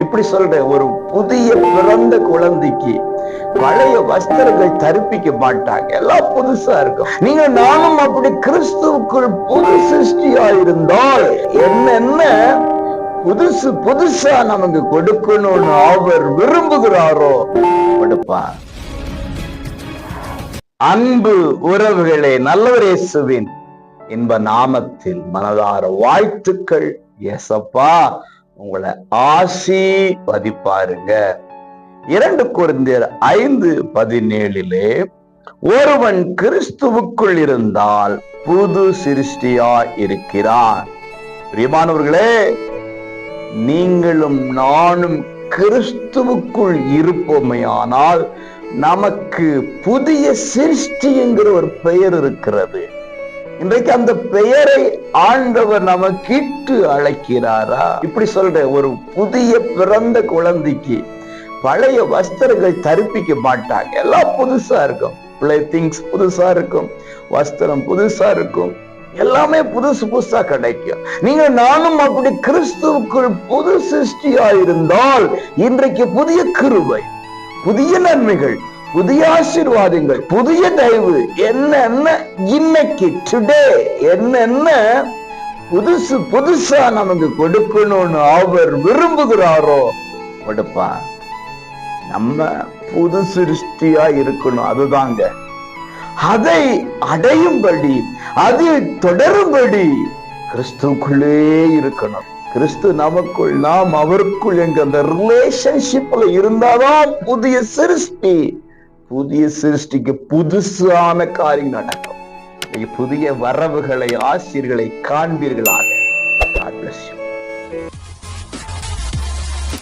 இப்படி சொல்றேன், ஒரு புதிய பிறந்த குழந்தைக்கு பழைய வஸ்திரங்கள் தரிப்பிக்க மாட்டாங்க, எல்லாம் புதுசா இருக்கும். நீங்க நானும் அப்படி கிறிஸ்துவுக்குள் புது சிருஷ்டியா இருந்தால் என்னென்ன புதுசு புதுசா நமக்கு கொடுக்கணும்னு அவர் விரும்புகிறாரோ கொடுப்பார். அன்பு உறவுகளே, நல்லவர் இயேசுவின் இன்ப நாமத்தில் மனதார வாழ்த்துக்கள். ஏசப்பா உங்களை ஆசீர்வதிப்பாருங்க. 2 கொரிந்தியர் 5:17 ஒருவன் கிறிஸ்துவுக்குள் இருந்தால் புது சிருஷ்டியா இருக்கிறான். பிரியமானவர்களே, நீங்களும் நானும் கிறிஸ்துவுக்குள் இருப்போமையானால் நமக்கு புதிய சிருஷ்டி என்கிற ஒரு பெயர் இருக்கிறது. இன்றைக்கு அந்த பெயரை ஆண்டவர் நமக்கு இட்டு அழைக்கிறாரா? இப்படி சொல்றேன், ஒரு புதிய பிறந்த குழந்தைக்கு பழைய வஸ்திரங்கள் தரிப்பிக்க மாட்டாங்க, எல்லாம் புதுசா இருக்கும். பிள்ளை திங்ஸ் புதுசா இருக்கும், வஸ்திரம் புதுசா இருக்கும், எல்லாமே புதுசு புதுசா கிடைக்கும். நீங்க நானும் அப்படி கிறிஸ்துவுக்குள் புது சிருஷ்டியா இருந்தால் இன்றைக்கு புதிய கிருபை, புதிய நன்மைகள், புதிய ஆசீர்வாதங்கள், புதிய தயவு என்னென்ன இன்னைக்கு டுடே என்னென்ன புதுசு புதுசா நமக்கு கொடுக்கணும்னு அவர் விரும்புகிறாரோ கொடுப்பார். நம்ம புது சிருஷ்டியா இருக்கணும், அதுதாங்க. அதை அடையும்படி, அது தொடரும்படி கிறிஸ்துக்குள்ளே இருக்கணும். கிறிஸ்து நமக்குள், நாம் அவருக்குள் என்கிற அந்த ரிலேஷன்ஷிப்ல இருந்தாதான் புதிய சிருஷ்டி. புதிய சிருஷ்டிக்கு புதுசான காரியம் நடக்கும். புதிய வரவுகளை, ஆசீர்களை காண்பீர்களாக.